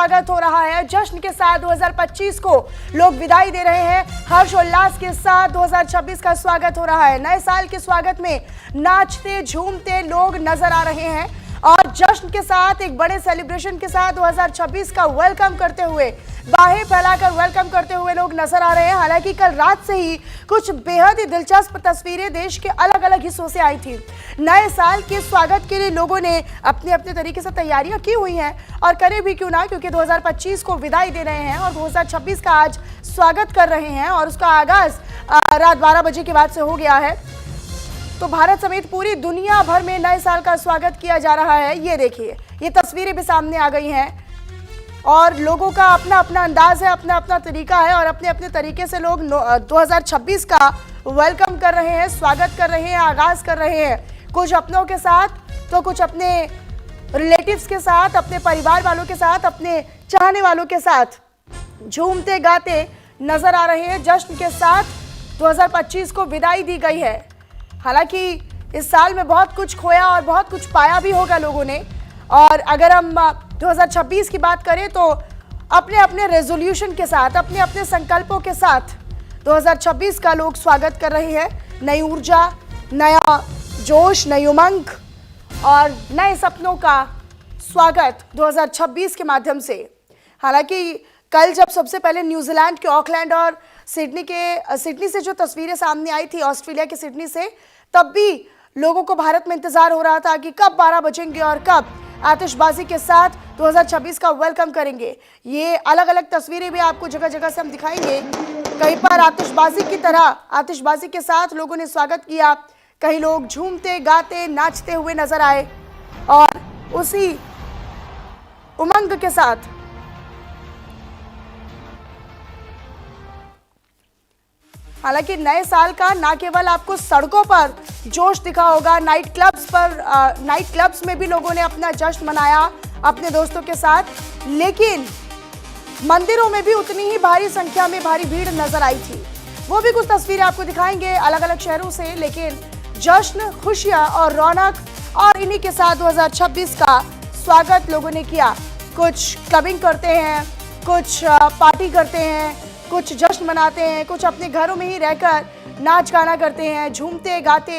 स्वागत हो रहा है। जश्न के साथ 2025 को लोग विदाई दे रहे हैं। हर्षोल्लास के साथ 2026 का स्वागत हो रहा है। नए साल के स्वागत में नाचते झूमते लोग नजर आ रहे हैं और जश्न के साथ एक बड़े सेलिब्रेशन के साथ 2026 का वेलकम करते हुए, बाहें फैलाकर वेलकम करते हुए लोग नजर आ रहे हैं। हालांकि कल रात से ही कुछ बेहद ही दिलचस्प तस्वीरें देश के अलग अलग हिस्सों से आई थी। नए साल के स्वागत के लिए लोगों ने अपने अपने तरीके से तैयारियां की हुई हैं और करें भी क्यों ना, क्योंकि 2025 को विदाई दे रहे हैं और 2026 का आज स्वागत कर रहे हैं और उसका आगाज रात 12 बजे के बाद से हो गया है। तो भारत समेत पूरी दुनिया भर में नए साल का स्वागत किया जा रहा है। ये देखिए, ये तस्वीरें भी सामने आ गई हैं और लोगों का अपना अपना अंदाज है, अपना अपना तरीका है और अपने अपने तरीके से लोग 2026 का वेलकम कर रहे हैं, स्वागत कर रहे हैं, आगाज कर रहे हैं। कुछ अपनों के साथ तो कुछ अपने रिलेटिव्स के साथ, अपने परिवार वालों के साथ, अपने चाहने वालों के साथ झूमते गाते नजर आ रहे हैं। जश्न के साथ 2025 को विदाई दी गई है। हालांकि इस साल में बहुत कुछ खोया और बहुत कुछ पाया भी होगा लोगों ने। और अगर हम 2026 की बात करें तो अपने अपने रेजोल्यूशन के साथ, अपने अपने संकल्पों के साथ 2026 का लोग स्वागत कर रहे हैं। नई ऊर्जा, नया जोश, नई उमंग और नए सपनों का स्वागत 2026 के माध्यम से। हालांकि कल जब सबसे पहले न्यूजीलैंड के ऑकलैंड और सिडनी से जो तस्वीरें सामने आई थी, ऑस्ट्रेलिया के सिडनी से, तब भी लोगों को भारत में इंतजार हो रहा था कि कब 12 बजेंगे और कब आतिशबाजी के साथ 2026 का वेलकम करेंगे। ये अलग अलग तस्वीरें भी आपको जगह जगह से हम दिखाएंगे। कहीं पर आतिशबाजी की तरह, आतिशबाजी के साथ लोगों ने स्वागत किया, कई लोग झूमते गाते नाचते हुए नजर आए और उसी उमंग के साथ हालांकि नए साल का ना केवल आपको सड़कों पर जोश दिखा होगा, नाइट क्लब्स में भी लोगों ने अपना जश्न मनाया अपने दोस्तों के साथ, लेकिन मंदिरों में भी उतनी ही भारी संख्या में भारी भीड़ नजर आई थी। वो भी कुछ तस्वीरें आपको दिखाएंगे अलग अलग शहरों से। लेकिन जश्न, खुशियां और रौनक और इन्हीं के साथ 2026 का स्वागत लोगों ने किया। कुछ क्लबिंग करते हैं, कुछ पार्टी करते हैं, कुछ जश्न मनाते हैं, कुछ अपने घरों में ही रहकर नाच गाना करते हैं, झूमते गाते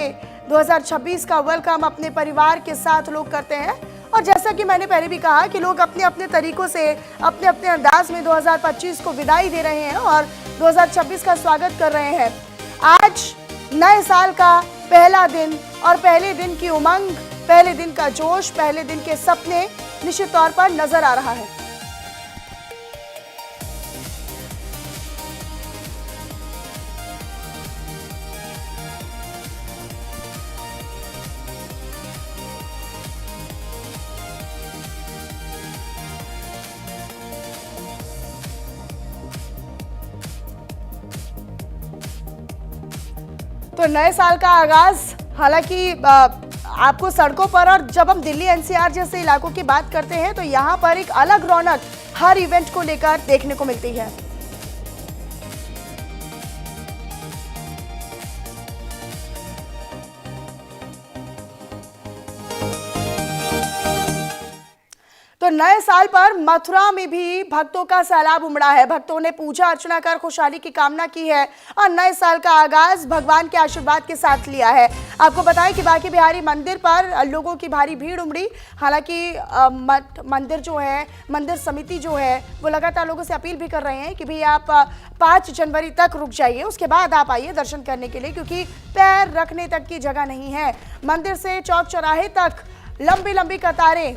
2026 का वेलकम अपने परिवार के साथ लोग करते हैं। और जैसा कि मैंने पहले भी कहा कि लोग अपने अपने तरीकों से, अपने अपने अंदाज में 2025 को विदाई दे रहे हैं और 2026 का स्वागत कर रहे हैं। आज नए साल का पहला दिन और पहले दिन की उमंग, पहले दिन का जोश, पहले दिन के सपने निश्चित तौर पर नजर आ रहा है। तो नए साल का आगाज, हालांकि आपको सड़कों पर, और जब हम दिल्ली एनसीआर जैसे इलाकों की बात करते हैं तो यहाँ पर एक अलग रौनक हर इवेंट को लेकर देखने को मिलती है। तो नए साल पर मथुरा में भी भक्तों का सैलाब उमड़ा है। भक्तों ने पूजा अर्चना कर खुशहाली की कामना की है और नए साल का आगाज भगवान के आशीर्वाद के साथ लिया है। आपको बताएं कि बांके बिहारी मंदिर पर लोगों की भारी भीड़ उमड़ी। हालांकि मंदिर जो है, मंदिर समिति जो है, वो लगातार लोगों से अपील भी कर रहे हैं कि भाई आप 5 जनवरी तक रुक जाइए, उसके बाद आप आइए दर्शन करने के लिए, क्योंकि पैर रखने तक की जगह नहीं है। मंदिर से चौक चौराहे तक लंबी लंबी कतारें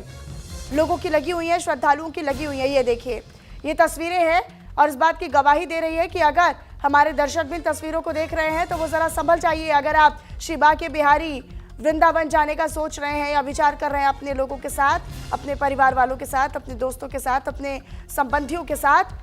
लोगों की लगी हुई हैं, श्रद्धालुओं की लगी हुई है। ये देखिए, ये तस्वीरें हैं और इस बात की गवाही दे रही है कि अगर हमारे दर्शक भी इन तस्वीरों को देख रहे हैं तो वो जरा संभल जाइए। अगर आप श्री बांके बिहारी वृंदावन जाने का सोच रहे हैं या विचार कर रहे हैं अपने लोगों के साथ, अपने परिवार वालों के साथ, अपने दोस्तों के साथ, अपने संबंधियों के साथ,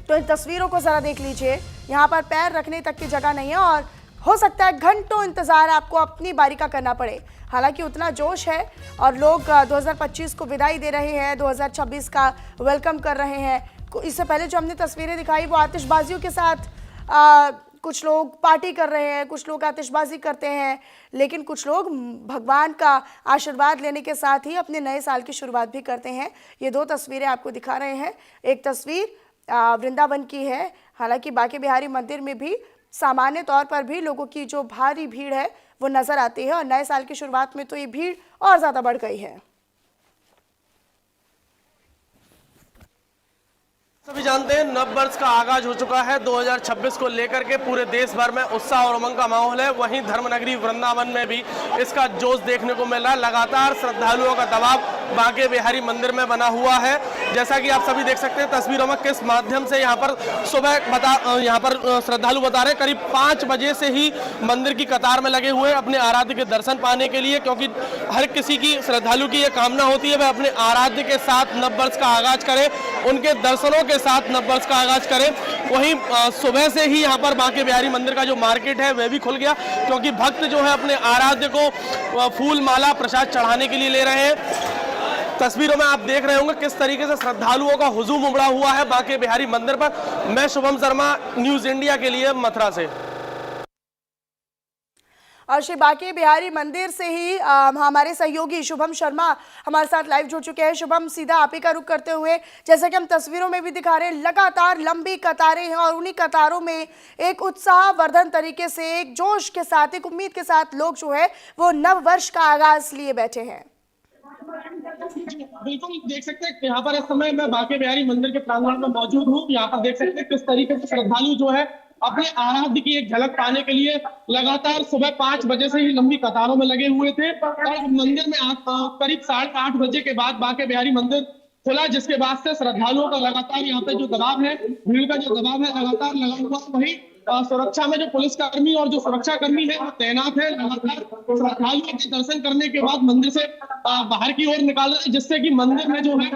तो इन तस्वीरों को जरा देख लीजिए। यहाँ पर पैर रखने तक की जगह नहीं है और हो सकता है घंटों इंतजार आपको अपनी बारी का करना पड़े। हालांकि उतना जोश है और लोग 2025 को विदाई दे रहे हैं, 2026 का वेलकम कर रहे हैं। इससे पहले जो हमने तस्वीरें दिखाई वो आतिशबाजियों के साथ कुछ लोग पार्टी कर रहे हैं, कुछ लोग आतिशबाजी करते हैं, लेकिन कुछ लोग भगवान का आशीर्वाद लेने के साथ ही अपने नए साल की शुरुआत भी करते हैं। ये दो तस्वीरें आपको दिखा रहे हैं। एक तस्वीर वृंदावन की है। हालांकि बांके बिहारी मंदिर में भी सामान्य तौर पर भी लोगों की जो भारी भीड़ है वो नजर आती है, और नए साल की शुरुआत में तो ये भीड़ और ज्यादा बढ़ गई है। सभी जानते हैं नव वर्ष का आगाज हो चुका है। 2026 को लेकर के पूरे देश भर में उत्साह और उमंग का माहौल है। वहीं धर्मनगरी वृंदावन में भी इसका जोश देखने को मिल रहा है। लगातार श्रद्धालुओं का दबाव बांके बिहारी मंदिर में बना हुआ है। जैसा कि आप सभी देख सकते हैं तस्वीरों में किस माध्यम से यहाँ पर श्रद्धालु बता रहे हैं करीब 5 बजे से ही मंदिर की कतार में लगे हुए अपने आराध्य के दर्शन पाने के लिए, क्योंकि हर किसी की श्रद्धालु की ये कामना होती है वह अपने आराध्य के साथ नव वर्ष का आगाज करे, उनके दर्शनों के साथ नव वर्ष का आगाज करें। वहीं सुबह से ही यहाँ पर बांके बिहारी मंदिर का जो मार्केट है वह भी खुल गया, क्योंकि भक्त जो है अपने आराध्य को फूल माला प्रसाद चढ़ाने के लिए ले रहे हैं। तस्वीरों में आप देख रहे होंगे किस तरीके से श्रद्धालुओं का हुजूम उमड़ा हुआ है बांके बिहारी मंदिर पर। मैं शुभम शर्मा, न्यूज इंडिया के लिए मथुरा से। और श्री बांके बिहारी मंदिर से ही हमारे सहयोगी शुभम शर्मा हमारे साथ लाइव जुड़ चुके हैं। शुभम, सीधा आप ही का रुख करते हुए, जैसे कि हम तस्वीरों में भी दिखा रहे हैं, लगातार लंबी कतारें हैं और उन्हीं कतारों में एक उत्साहवर्धन तरीके से, एक जोश के साथ, एक उम्मीद के साथ लोग जो है वो नव वर्ष का आगाज लिए बैठे हैं। बिल्कुल देख सकते हैं यहाँ पर इस समय मैं बांके बिहारी मंदिर के प्रांगण में मौजूद हूँ। यहाँ पर देख सकते हैं किस तरीके से श्रद्धालु जो है अपने आराध्य की एक झलक पाने के लिए लगातार सुबह 5 बजे से ही लंबी कतारों में लगे हुए थे, और मंदिर में करीब 8:30 बजे के बाद बांके बिहारी मंदिर खुला, जिसके बाद से श्रद्धालुओं का लगातार यहाँ पे जो दबाव है, भीड़ का जो दबाव है लगातार लगा हुआ। वही सुरक्षा में जो पुलिसकर्मी और जो सुरक्षा कर्मी है वो तैनात है। लगातार श्रद्धालुओं के दर्शन करने के बाद मंदिर से बाहर की ओर निकाल रहे हैं, जिससे कि मंदिर में जो है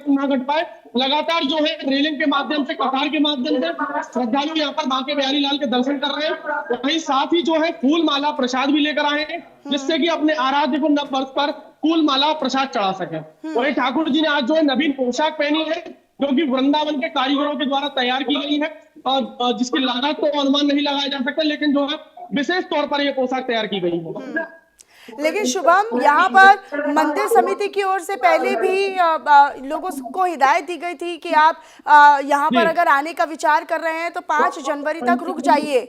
ना घट पाए। लगातार जो है रेलिंग के माध्यम से, कतार के माध्यम से श्रद्धालु यहाँ पर बांके बिहारी लाल के दर्शन कर रहे हैं। वहीं साथ ही जो है फूल माला प्रसाद भी लेकर आए हैं, जिससे कि अपने आराध्य को नव वर्ष पर फूल माला प्रसाद चढ़ा सके। वहीं ठाकुर जी ने आज जो है नवीन पोशाक पहनी है, जो कि वृंदावन के कारीगरों के द्वारा तैयार की गई है, और जिसकी लागत तो अनुमान नहीं लगाया जा सकता, लेकिन जो है विशेष तौर पर यह पोशाक तैयार की गई है। लेकिन शुभम, यहाँ पर मंदिर समिति की ओर से पहले भी लोगों को हिदायत दी गई थी कि आप यहाँ पर अगर आने का विचार कर रहे हैं तो 5 जनवरी तक रुक जाइए,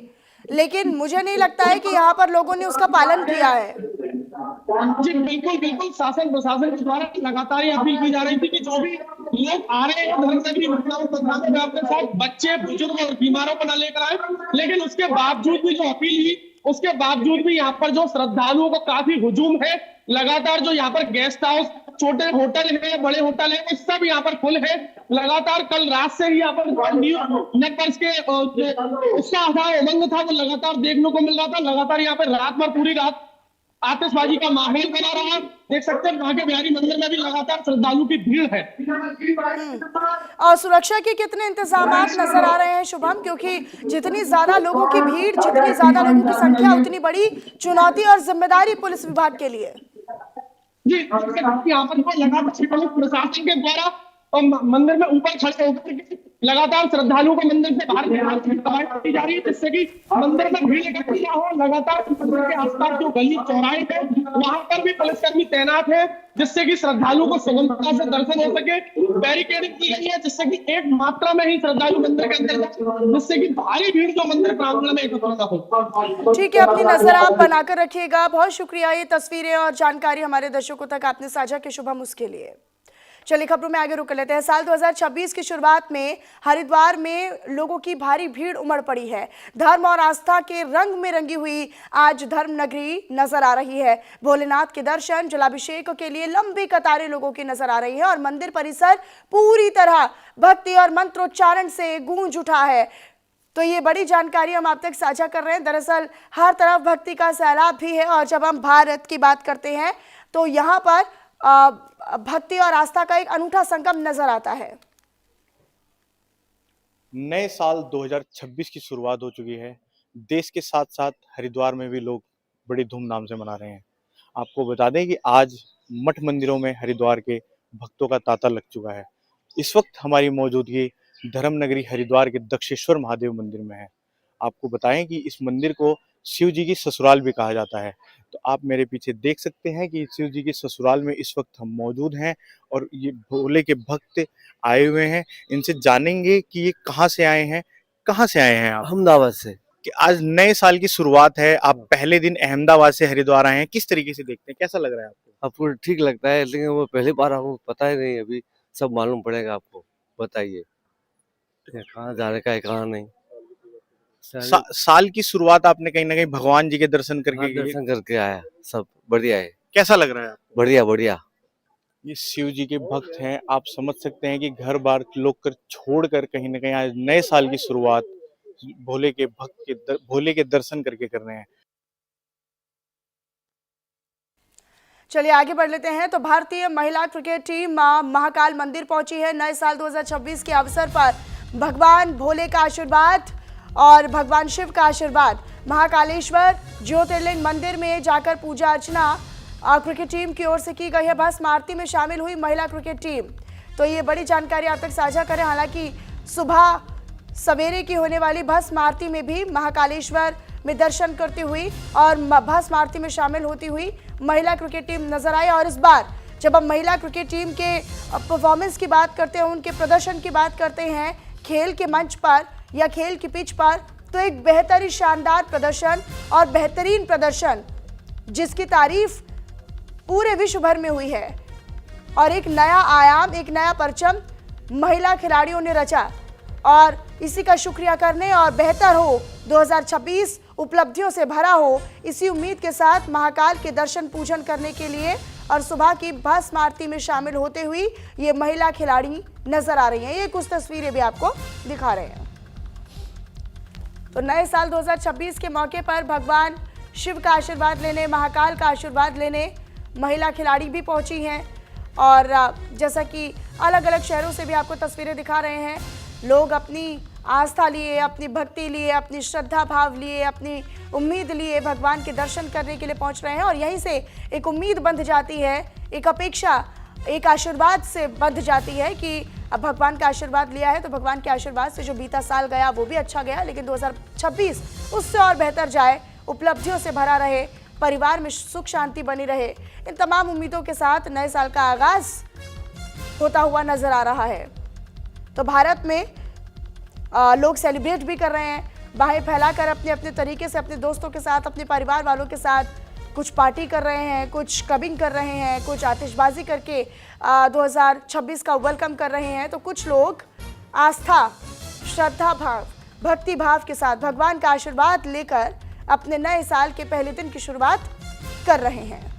लेकिन मुझे नहीं लगता है कि यहाँ पर लोगों ने उसका पालन किया है। जी बिल्कुल शासन प्रशासन के द्वारा लगातार ये अपील की जा रही थी कि जो भी लोग आ रहे हैं धर्मनगरी वृंदावन में अपने साथ बच्चे, बुजुर्ग और बीमारों को न लेकर आए, लेकिन उसके बावजूद भी जो अपील हुई, उसके बावजूद भी यहाँ पर जो श्रद्धालुओं का काफी हुजूम है। लगातार जो यहाँ पर गेस्ट हाउस, छोटे होटल है, बड़े होटल है, वो सब यहाँ पर फुल है। लगातार कल रात से ही यहाँ पर नव वर्ष के उत्साह था, उमंग था, वो लगातार देखने को मिल रहा था। लगातार यहाँ पर रात भर पूरी रात आतिशबाजी का माहौल बना रहा। देख सकते हैं बांके बिहारी मंदिर में भी लगातार श्रद्धालु की भीड़ है। और सुरक्षा के कितने इंतजामात नजर आ रहे हैं शुभम, क्योंकि जितनी ज्यादा लोगों की भीड़, जितनी ज्यादा लोगों की संख्या, उतनी बड़ी चुनौती और जिम्मेदारी पुलिस विभाग के लिए। जी यहाँ पर लगातार प्रशासन के द्वारा और मंदिर में ऊपर खड़े होकर लगातार श्रद्धालुओं को मंदिर से बाहर की जा रही है, जिससे कि मंदिर में भीड़ इकट्ठी ना हो। लगातार मंदिर के आसपास जो गली चौराहे हैं वहां पर भी पुलिसकर्मी तैनात है, जिससे कि श्रद्धालुओं को सुगमता से दर्शन हो सके। बैरिकेडिंग की गई है, जिससे कि एक मात्रा में ही श्रद्धालु मंदिर के अंदर जाए, जिससे कि भारी भीड़ जो मंदिर प्रांगण में एकत्र न हो। ठीक है, अपनी नजर आप बनाकर रखिएगा। बहुत शुक्रिया, ये तस्वीरें और जानकारी हमारे दर्शकों तक आपने साझा की शुभम, उसके लिए। चलिए खबरों में आगे रुक लेते हैं। साल 2026 की शुरुआत में हरिद्वार में लोगों की भारी भीड़ उमड़ पड़ी है। धर्म और आस्था के रंग में रंगी हुई आज धर्म नगरी नजर आ रही है। भोलेनाथ के दर्शन, जलाभिषेक के लिए लंबी कतारें लोगों की नजर आ रही है और मंदिर परिसर पूरी तरह भक्ति और मंत्रोच्चारण से गूंज उठा है। तो ये बड़ी जानकारी हम आप तक साझा कर रहे हैं। दरअसल हर तरफ भक्ति का सैलाब भी है, और जब हम भारत की बात करते हैं तो यहाँ पर भक्ति और आस्था का एक अनूठा संगम नजर आता है। नए साल 2026 की शुरुआत हो चुकी है। देश के साथ साथ हरिद्वार में भी लोग बड़ी धूमधाम से मना रहे हैं। आपको बता दें कि आज मठ मंदिरों में हरिद्वार के भक्तों का तांता लग चुका है। इस वक्त हमारी मौजूदगी धर्म नगरी हरिद्वार के दक्षेश्वर महादेव मंदिर में है। आपको बताएं कि इस मंदिर को शिव जी की ससुराल भी कहा जाता है। तो आप मेरे पीछे देख सकते हैं कि शिव जी की ससुराल में इस वक्त हम मौजूद हैं और ये भोले के भक्त आए हुए हैं। इनसे जानेंगे कि ये कहाँ से आए हैं। कहाँ से आए हैं आप? अहमदाबाद से। कि आज नए साल की शुरुआत है, आप पहले दिन अहमदाबाद से हरिद्वार आए हैं, किस तरीके से देखते हैं, कैसा लग रहा है आपको? आपको ठीक लगता है, लेकिन वो पहली बार हमको पता ही नहीं, अभी सब मालूम पड़ेगा आपको। बताइए कहाँ जाने का है, कहाँ नहीं। साल की शुरुआत आपने कहीं ना कहीं भगवान जी के दर्शन करके की। दर्शन करके आया, सब बढ़िया है। कैसा लग रहा है आपको? बढ़िया बढ़िया। ये शिव जी के भक्त हैं, आप समझ सकते हैं कि घर बार लोग कर छोड़कर कहीं ना कहीं आज नए साल की शुरुआत भोले के भक्त के भोले के दर्शन करके कर रहे हैं। चलिए आगे बढ़ लेते हैं। तो भारतीय महिला क्रिकेट टीम महाकाल मंदिर पहुंची है। नए साल 2026 के अवसर पर भगवान भोले का आशीर्वाद और भगवान शिव का आशीर्वाद महाकालेश्वर ज्योतिर्लिंग मंदिर में जाकर पूजा अर्चना क्रिकेट टीम की ओर से की गई है। भस्म आरती में शामिल हुई महिला क्रिकेट टीम। तो ये बड़ी जानकारी आप तक साझा करें। हालांकि सुबह सवेरे की होने वाली भस्म आरती में भी महाकालेश्वर में दर्शन करती हुई और भस्म आरती में शामिल होती हुई महिला क्रिकेट टीम नजर आई। और इस बार जब हम महिला क्रिकेट टीम के परफॉर्मेंस की बात करते हैं, उनके प्रदर्शन की बात करते हैं खेल के मंच पर या खेल की पिच पर, तो एक बेहतरीन शानदार प्रदर्शन और बेहतरीन प्रदर्शन जिसकी तारीफ पूरे विश्व भर में हुई है। और एक नया आयाम, एक नया परचम महिला खिलाड़ियों ने रचा और इसी का शुक्रिया करने और बेहतर हो 2026 उपलब्धियों से भरा हो, इसी उम्मीद के साथ महाकाल के दर्शन पूजन करने के लिए और सुबह की भस्म आरती में शामिल होते हुए ये महिला खिलाड़ी नजर आ रही हैं। ये कुछ तस्वीरें भी आपको दिखा रहे हैं। तो नए साल 2026 के मौके पर भगवान शिव का आशीर्वाद लेने, महाकाल का आशीर्वाद लेने महिला खिलाड़ी भी पहुंची हैं। और जैसा कि अलग अलग शहरों से भी आपको तस्वीरें दिखा रहे हैं, लोग अपनी आस्था लिए, अपनी भक्ति लिए, अपनी श्रद्धा भाव लिए, अपनी उम्मीद लिए भगवान के दर्शन करने के लिए पहुंच रहे हैं। और यहीं से एक उम्मीद बंध जाती है, एक अपेक्षा, एक आशीर्वाद से बंध जाती है कि अब भगवान का आशीर्वाद लिया है तो भगवान के आशीर्वाद से जो बीता साल गया वो भी अच्छा गया, लेकिन 2026 उससे और बेहतर जाए, उपलब्धियों से भरा रहे, परिवार में सुख शांति बनी रहे। इन तमाम उम्मीदों के साथ नए साल का आगाज होता हुआ नजर आ रहा है। तो भारत में लोग सेलिब्रेट भी कर रहे हैं, बाहें फैलाकर अपने अपने तरीके से अपने दोस्तों के साथ, अपने परिवार वालों के साथ कुछ पार्टी कर रहे हैं, कुछ क्लबिंग कर रहे हैं, कुछ आतिशबाजी करके 2026 का वेलकम कर रहे हैं। तो कुछ लोग आस्था, श्रद्धा भाव, भक्ति भाव के साथ भगवान का आशीर्वाद लेकर अपने नए साल के पहले दिन की शुरुआत कर रहे हैं।